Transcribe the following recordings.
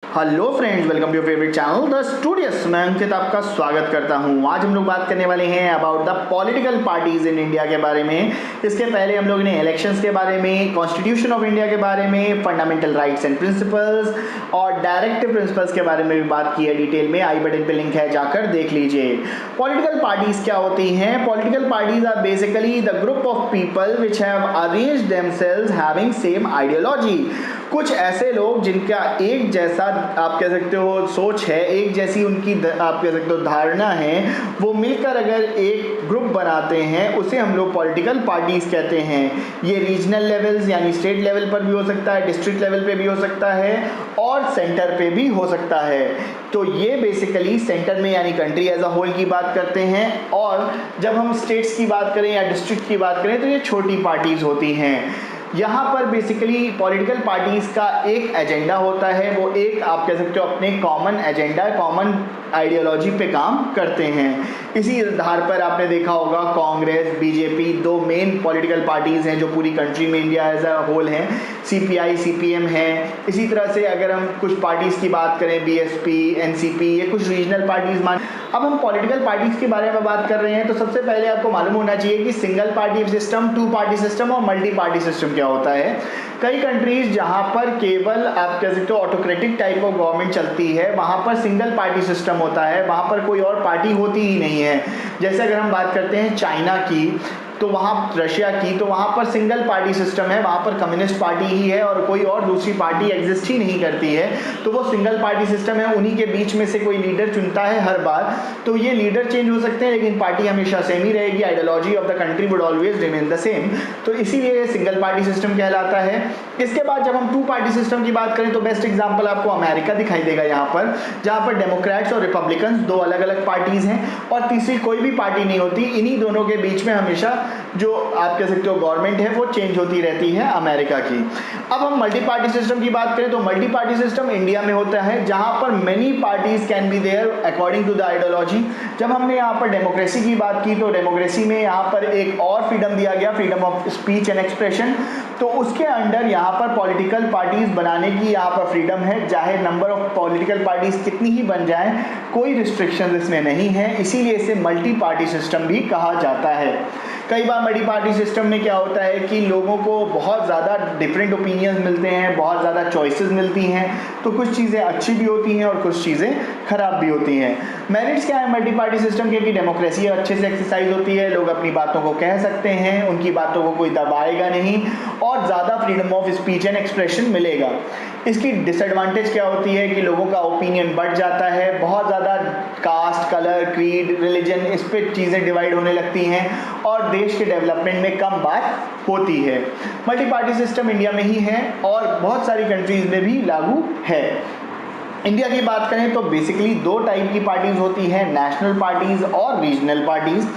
Hello friends, welcome to your favourite channel the studious. मैं अंकित आपका स्वागत करता हूं। आज हम लोग बात करने वाले हैं about the political parties in India के बारे में। इसके पहले हम लोगों ने इलेक्शंस के बारे में, कॉन्स्टिट्यूशन ऑफ इंडिया के बारे में, फंडामेंटल राइट्स एंड प्रिंसिपल्स और डायरेक्टिव प्रिंसिपल्स के बारे में भी बात की है डिटेल में। आई बटन पे लिंक है, जाकर देख लीजिए। पॉलिटिकल पार्टीज क्या होती हैं? Political parties are basically the group of people which have arranged themselves having same ideology. कुछ ऐसे लोग जिनका एक जैसा आप कह सकते हो सोच है, एक जैसी उनकी आप कह सकते हो धारणा है, वो मिलकर अगर एक ग्रुप बनाते हैं उसे हम लोग पॉलिटिकल पार्टीज कहते हैं। ये रीजनल लेवल्स यानी स्टेट लेवल पर भी हो सकता है, डिस्ट्रिक्ट लेवल पे भी हो सकता है और सेंटर पे भी हो सकता है। तो ये बेसिकली सेंटर में यानी कंट्री एज अ होल की बात करते हैं, और जब हम स्टेट्स की बात करें या डिस्ट्रिक्ट की बात करें तो ये छोटी पार्टीज होती हैं। यहाँ पर बेसिकली पॉलिटिकल पार्टीज का एक एजेंडा होता है, वो एक आप कह सकते हो अपने कॉमन एजेंडा, कॉमन आइडियोलॉजी पे काम करते हैं। इसी आधार पर आपने देखा होगा कांग्रेस, बीजेपी दो मेन पॉलिटिकल पार्टीज हैं जो पूरी कंट्री में इंडिया एज अ होल हैं। सीपीआई, सीपीएम है। इसी तरह से अगर हम कुछ पार्टीज की बात करें, बीएसपी, एनसीपी, ये कुछ रीजनल पार्टीज मान। अब हम पॉलिटिकल पार्टीज के बारे में बात कर रहे हैं तो सबसे पहले आपको मालूम होना चाहिए कि single party system, two party system और मल्टी पार्टी सिस्टम क्या होता है। कई कंट्रीज जहां पर केवल आप कह सकते हो ऑटोक्रेटिक टाइप ऑफ गवर्नमेंट चलती है, वहां पर सिंगल पार्टी सिस्टम होता है, वहां पर कोई और पार्टी होती ही नहीं है। जैसे अगर हम बात करते हैं चाइना की, तो वहाँ रशिया की, तो वहाँ पर सिंगल पार्टी सिस्टम है, वहाँ पर कम्युनिस्ट पार्टी ही है और कोई और दूसरी पार्टी एग्जिस्ट ही नहीं करती है। तो वो सिंगल पार्टी सिस्टम है, उन्हीं के बीच में से कोई लीडर चुनता है हर बार। तो ये लीडर चेंज हो सकते हैं लेकिन पार्टी हमेशा सेम ही रहेगी। Ideology of the country would always remain the same. तो इसीलिए सिंगल पार्टी सिस्टम कहलाता है। इसके बाद जब हम टू पार्टी सिस्टम की बात करें तो बेस्ट एग्जाम्पल आपको अमेरिका दिखाई देगा यहाँ पर, जहाँ पर डेमोक्रेट्स और रिपब्लिकन दो अलग अलग पार्टीज हैं और तीसरी कोई भी पार्टी नहीं होती। इन्हीं दोनों के बीच में हमेशा जो आप कह सकते हो गवर्नमेंट है वो चेंज होती रहती है अमेरिका की। अब हम मल्टी पार्टी सिस्टम की बात करें तो मल्टी पार्टी सिस्टम इंडिया में होता है, जहां पर many parties can be there according to the ideology. जब हमने यहाँ पर डेमोक्रेसी की बात की तो डेमोक्रेसी में यहाँ पर एक और फ्रीडम दिया गया, freedom of speech and expression. तो उसके अंडर यहाँ पर पॉलिटिकल पार्टीज बनाने की यहाँ पर फ्रीडम है, चाहे नंबर ऑफ पॉलिटिकल पार्टीज कितनी ही बन जाए, कोई रिस्ट्रिक्शन इसमें नहीं है। इसीलिए इसे मल्टी पार्टी सिस्टम भी कहा जाता है। कई बार मल्टी पार्टी सिस्टम में क्या होता है कि लोगों को बहुत ज़्यादा डिफरेंट ओपिनियंस मिलते हैं, बहुत ज़्यादा चॉइसेस मिलती हैं, तो कुछ चीज़ें अच्छी भी होती हैं और कुछ चीज़ें खराब भी होती हैं। मेरिट्स क्या है मल्टी पार्टी सिस्टम के कि डेमोक्रेसी अच्छे से एक्सरसाइज होती है, लोग अपनी बातों को कह सकते हैं, उनकी बातों को कोई दबाएगा नहीं और ज़्यादा freedom of speech and expression मिलेगा। इसकी डिसएडवांटेज क्या होती है कि लोगों का ओपिनियन बढ़ जाता है, बहुत ज़्यादा कास्ट, कलर, क्रीड, रिलीजन, इस पर चीज़ें डिवाइड होने लगती हैं और देश के डेवलपमेंट में कम बात होती है। मल्टी पार्टी सिस्टम इंडिया में ही है और बहुत सारी कंट्रीज में भी लागू है। इंडिया की बात करें तो बेसिकली दो टाइप की पार्टीज होती हैं, नेशनल पार्टीज और regional parties.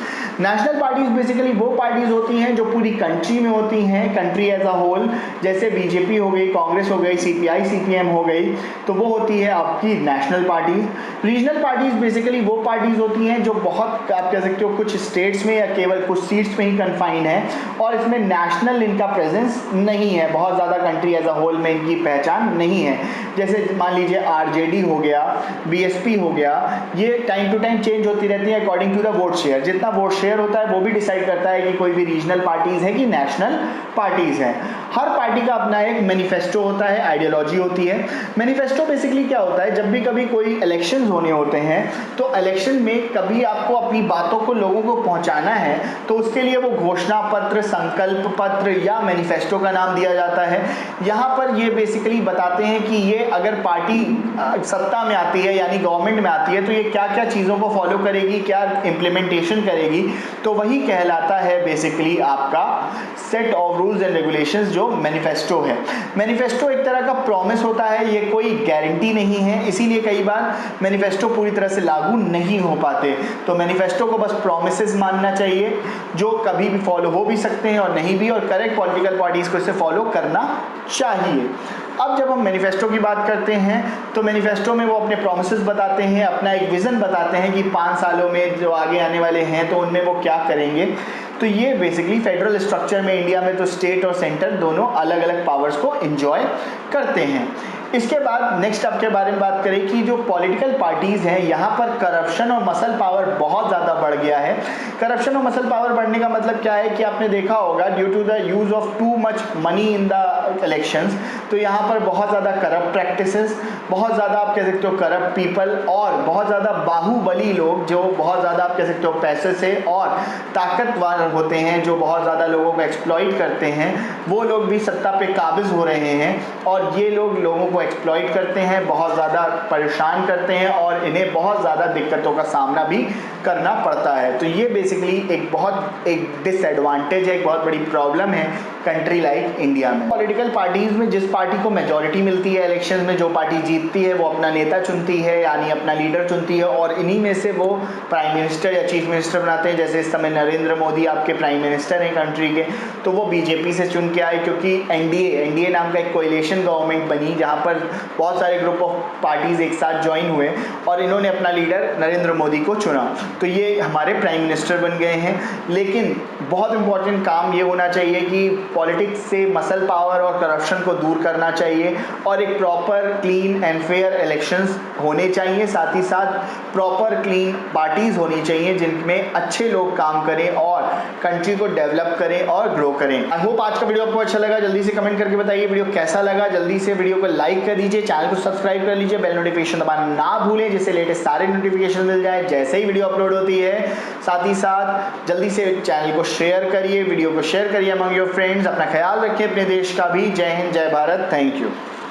National parties basically वो पार्टीज होती हैं जो पूरी कंट्री में होती हैं, कंट्री एज अ होल, जैसे बीजेपी हो गई, कांग्रेस हो गई, सीपीआई, सीपीएम हो गई, तो वो होती है आपकी national parties. Regional parties basically वो पार्टीज होती हैं जो बहुत आप कह सकते हो कुछ स्टेट्स में या केवल कुछ सीट्स में ही कन्फाइंड है और इसमें नेशनल इनका प्रेजेंस नहीं है, बहुत ज़्यादा कंट्री एज अ होल में इनकी पहचान नहीं है। जैसे मान लीजिए आरजेडी हो गया, बीएसपी हो गया, ये टाइम टू टाइम चेंज होती रहती है according to the vote share. जितना वोट शेयर होता है वो भी डिसाइड करता है कि कोई भी रीजनल पार्टीज है कि नेशनल पार्टीज हैं। हर पार्टी का अपना एक मैनिफेस्टो होता है, आइडियोलॉजी होती है। मैनिफेस्टो बेसिकली क्या होता है, जब भी कभी कोई इलेक्शंस होने होते हैं तो इलेक्शन में कभी आपको अपनी बातों को लोगों को पहुंचाना है तो उसके लिए वो घोषणा पत्र, संकल्प पत्र या मैनिफेस्टो का नाम दिया जाता है। यहाँ पर ये बेसिकली बताते हैं कि ये अगर पार्टी सत्ता में आती है यानी गवर्नमेंट में आती है तो ये क्या क्या चीज़ों को फॉलो करेगी, क्या इम्प्लीमेंटेशन करेगी, तो वही कहलाता है बेसिकली आपका set of rules and regulations जो मैनिफेस्टो है। मैनिफेस्टो एक तरह का प्रॉमिस होता है, ये कोई गारंटी नहीं है, इसीलिए कई बार मैनिफेस्टो पूरी तरह से लागू नहीं हो पाते। तो मैनिफेस्टो को बस प्रॉमिसेस मानना चाहिए जो कभी भी फॉलो हो भी सकते हैं और नहीं भी, और करेक्ट पॉलिटिकल पार्टीज को इसे फॉलो करना चाहिए। अब जब हम मैनिफेस्टो की बात करते हैं तो मैनिफेस्टो में वो अपने प्रोमिसेस बताते हैं, अपना एक विजन बताते हैं कि 5 सालों में जो आगे आने वाले हैं तो उनमें वो क्या करेंगे। तो ये बेसिकली फेडरल स्ट्रक्चर में इंडिया में तो स्टेट और सेंटर दोनों अलग अलग पावर्स को एंजॉय करते हैं। इसके बाद नेक्स्ट आपके बारे में बात करें कि जो पॉलिटिकल पार्टीज़ हैं यहाँ पर करप्शन और मसल पावर बहुत ज़्यादा बढ़ गया है। करप्शन और मसल पावर बढ़ने का मतलब क्या है कि आपने देखा होगा due to the use of too much money in the elections, तो यहाँ पर बहुत ज़्यादा करप्ट प्रैक्टिसेस, बहुत ज़्यादा आप कह सकते हो करप्ट पीपल और बहुत ज़्यादा बाहुबली लोग जो बहुत ज़्यादा आप कह सकते हो पैसे से और ताकतवर होते हैं, जो बहुत ज़्यादा लोगों को एक्सप्लॉइट करते हैं, वो लोग भी सत्ता पे काबिज हो रहे हैं और ये लोग लोगों को एक्सप्लॉइट करते हैं, बहुत ज़्यादा परेशान करते हैं और इन्हें बहुत ज़्यादा दिक्कतों का सामना भी करना पड़ता है। तो ये बेसिकली एक डिसएडवांटेज है, एक बहुत बड़ी प्रॉब्लम है कंट्री लाइक इंडिया में। पॉलिटिकल पार्टीज़ में जिस पार्टी को मेजॉरिटी मिलती है इलेक्शन में, जो पार्टी जीतती है वो अपना नेता चुनती है, यानी अपना लीडर चुनती है और इन्हीं में से वो प्राइम मिनिस्टर या चीफ मिनिस्टर बनाते हैं। जैसे इस समय नरेंद्र मोदी आपके प्राइम मिनिस्टर हैं कंट्री के, तो वो बीजेपी से चुन के आए क्योंकि एनडीए नाम का एक कोएलिशन गवर्नमेंट बनी जहाँ पर बहुत सारे ग्रुप ऑफ पार्टीज़ एक साथ ज्वाइन हुए और इन्होंने अपना लीडर नरेंद्र मोदी को चुना, तो ये हमारे प्राइम मिनिस्टर बन गए हैं। लेकिन बहुत इंपॉर्टेंट काम ये होना चाहिए कि पॉलिटिक्स से मसल पावर और करप्शन को दूर करना चाहिए और एक proper clean and fair elections होने चाहिए, साथ ही साथ प्रॉपर क्लीन पार्टीज़ होनी चाहिए जिनमें अच्छे लोग काम करें और कंट्री को डेवलप करें और ग्रो करें। आई होप आज का वीडियो आपको अच्छा लगा, जल्दी से कमेंट करके बताइए वीडियो कैसा लगा, जल्दी से वीडियो को लाइक कर दीजिए, चैनल को सब्सक्राइब कर लीजिए, बेल नोटिफिकेशन दबाना ना भूलें जिससे लेटेस्ट सारे नोटिफिकेशन मिल जाए जैसे ही वीडियो अपलोड होती है। साथ ही साथ जल्दी से चैनल को शेयर करिए, वीडियो को शेयर करिए अमंग योर फ्रेंड्स। अपना ख्याल रखिए अपने देश का भी। जय हिंद, जय भारत, थैंक यू।